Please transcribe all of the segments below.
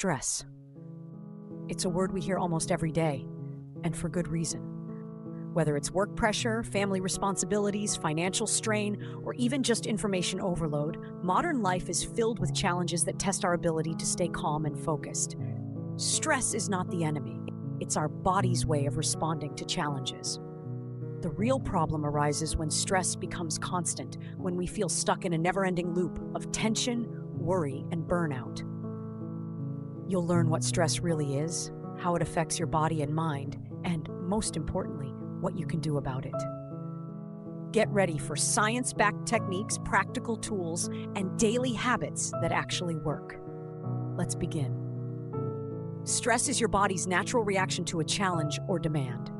stress. It's a word we hear almost every day, and for good reason. Whether it's work pressure, family responsibilities, financial strain, or even just information overload, modern life is filled with challenges that test our ability to stay calm and focused. Stress is not the enemy. It's our body's way of responding to challenges. The real problem arises when stress becomes constant, when we feel stuck in a never-ending loop of tension, worry, and burnout. You'll learn what stress really is, how it affects your body and mind, and, most importantly, what you can do about it. Get ready for science-backed techniques, practical tools, and daily habits that actually work. Let's begin. Stress is your body's natural reaction to a challenge or demand.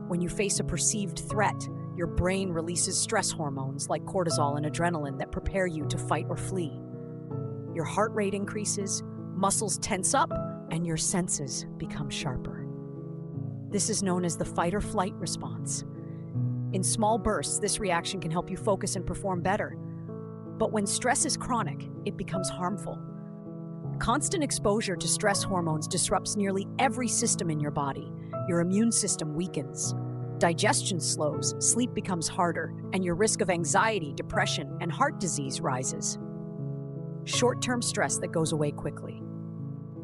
When you face a perceived threat, your brain releases stress hormones like cortisol and adrenaline that prepare you to fight or flee. Your heart rate increases, muscles tense up, and your senses become sharper. This is known as the fight or flight response. In small bursts, this reaction can help you focus and perform better. But when stress is chronic, it becomes harmful. Constant exposure to stress hormones disrupts nearly every system in your body. Your immune system weakens, digestion slows, sleep becomes harder, and your risk of anxiety, depression, and heart disease rises. Short-term stress that goes away quickly.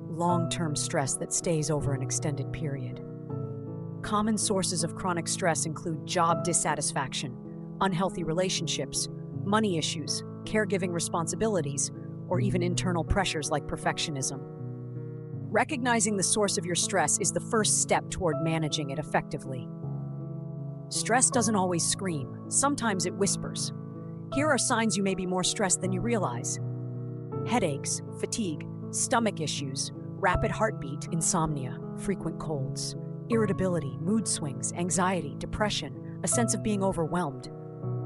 Long-term stress that stays over an extended period. Common sources of chronic stress include job dissatisfaction, unhealthy relationships, money issues, caregiving responsibilities, or even internal pressures like perfectionism. Recognizing the source of your stress is the first step toward managing it effectively. Stress doesn't always scream. Sometimes it whispers. Here are signs you may be more stressed than you realize. Headaches, fatigue, stomach issues, rapid heartbeat, insomnia, frequent colds, irritability, mood swings, anxiety, depression, a sense of being overwhelmed,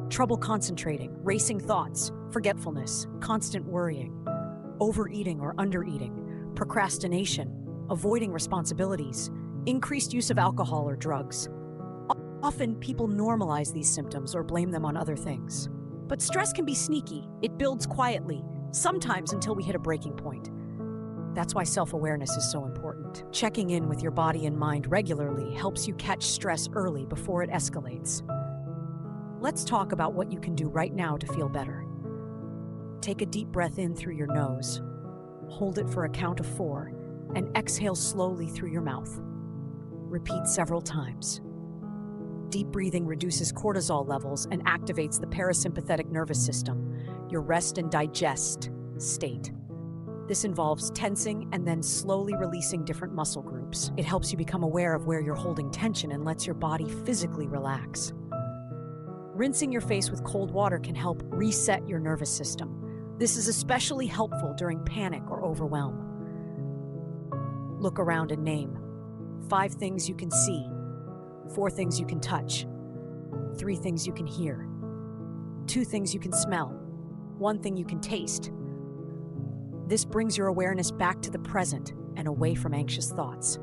trouble concentrating, racing thoughts, forgetfulness, constant worrying, overeating or undereating, procrastination, avoiding responsibilities, increased use of alcohol or drugs. Often, people normalize these symptoms or blame them on other things. But stress can be sneaky. It builds quietly, sometimes until we hit a breaking point. That's why self-awareness is so important. Checking in with your body and mind regularly helps you catch stress early before it escalates. Let's talk about what you can do right now to feel better. Take a deep breath in through your nose. Hold it for a count of 4, and exhale slowly through your mouth. Repeat several times. Deep breathing reduces cortisol levels and activates the parasympathetic nervous system, your rest and digest state. This involves tensing and then slowly releasing different muscle groups. It helps you become aware of where you're holding tension and lets your body physically relax. Rinsing your face with cold water can help reset your nervous system. This is especially helpful during panic or overwhelm. Look around and name 5 things you can see, 4 things you can touch, 3 things you can hear, 2 things you can smell, 1 thing you can taste. This brings your awareness back to the present and away from anxious thoughts.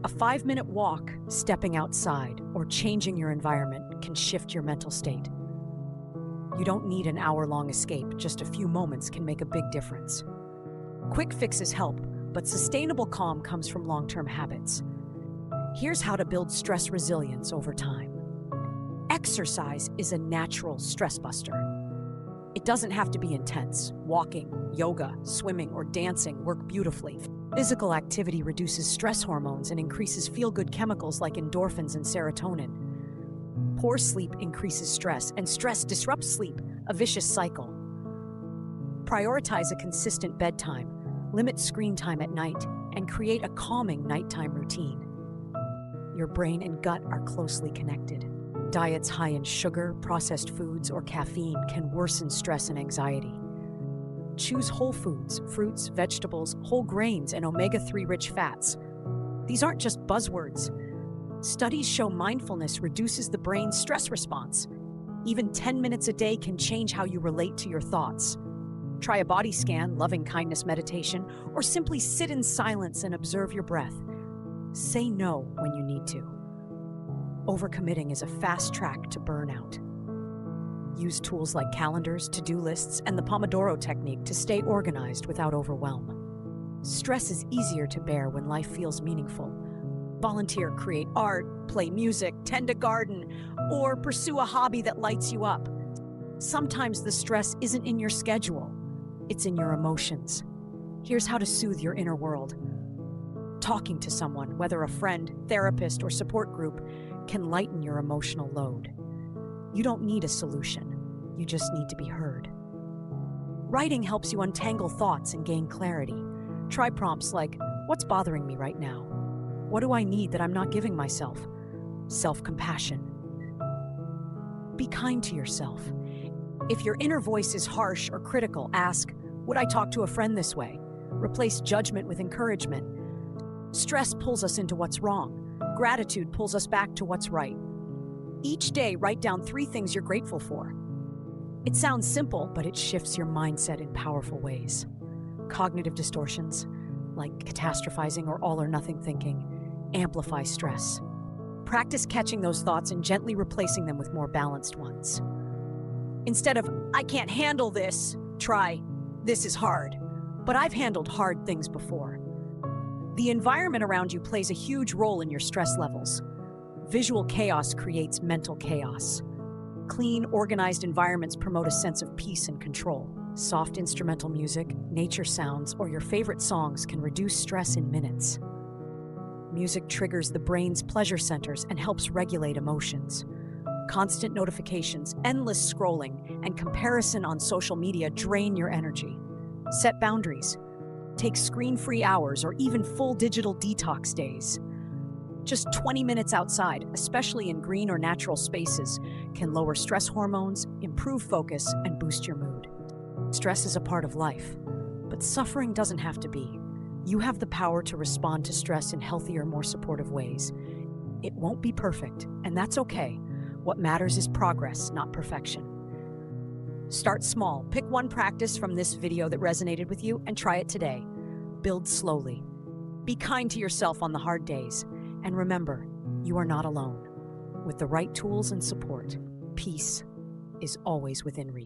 A 5-minute walk, stepping outside, or changing your environment can shift your mental state. You don't need an hour-long escape, just a few moments can make a big difference. Quick fixes help, but sustainable calm comes from long-term habits. Here's how to build stress resilience over time. Exercise is a natural stress buster. It doesn't have to be intense. Walking, yoga, swimming, or dancing work beautifully. Physical activity reduces stress hormones and increases feel-good chemicals like endorphins and serotonin. Poor sleep increases stress, and stress disrupts sleep, a vicious cycle. Prioritize a consistent bedtime, limit screen time at night, and create a calming nighttime routine. Your brain and gut are closely connected. Diets high in sugar, processed foods, or caffeine can worsen stress and anxiety. Choose whole foods, fruits, vegetables, whole grains, and omega-3 rich fats. These aren't just buzzwords. Studies show mindfulness reduces the brain's stress response. Even 10 minutes a day can change how you relate to your thoughts. Try a body scan, loving kindness meditation, or simply sit in silence and observe your breath. Say no when you need to. Overcommitting is a fast track to burnout. Use tools like calendars, to-do lists, and the Pomodoro technique to stay organized without overwhelm. Stress is easier to bear when life feels meaningful. Volunteer, create art, play music, tend a garden, or pursue a hobby that lights you up. Sometimes the stress isn't in your schedule, it's in your emotions. Here's how to soothe your inner world. Talking to someone, whether a friend, therapist, or support group, can lighten your emotional load. You don't need a solution, you just need to be heard. Writing helps you untangle thoughts and gain clarity. Try prompts like, what's bothering me right now? What do I need that I'm not giving myself? Self-compassion. Be kind to yourself. If your inner voice is harsh or critical, ask, would I talk to a friend this way? Replace judgment with encouragement. Stress pulls us into what's wrong. Gratitude pulls us back to what's right. Each day, write down 3 things you're grateful for. It sounds simple, but it shifts your mindset in powerful ways. Cognitive distortions, like catastrophizing or all-or-nothing thinking, amplify stress. Practice catching those thoughts and gently replacing them with more balanced ones. Instead of, I can't handle this, try, this is hard. But I've handled hard things before. The environment around you plays a huge role in your stress levels. Visual chaos creates mental chaos. Clean, organized environments promote a sense of peace and control. Soft instrumental music, nature sounds, or your favorite songs can reduce stress in minutes. Music triggers the brain's pleasure centers and helps regulate emotions. Constant notifications, endless scrolling, and comparison on social media drain your energy. Set boundaries. Take screen-free hours or even full digital detox days. Just 20 minutes outside, especially in green or natural spaces, can lower stress hormones, improve focus, and boost your mood. Stress is a part of life, but suffering doesn't have to be. You have the power to respond to stress in healthier, more supportive ways. It won't be perfect, and that's okay. What matters is progress, not perfection. Start small. Pick one practice from this video that resonated with you and try it today. Build slowly. Be kind to yourself on the hard days. And remember, you are not alone. With the right tools and support, peace is always within reach.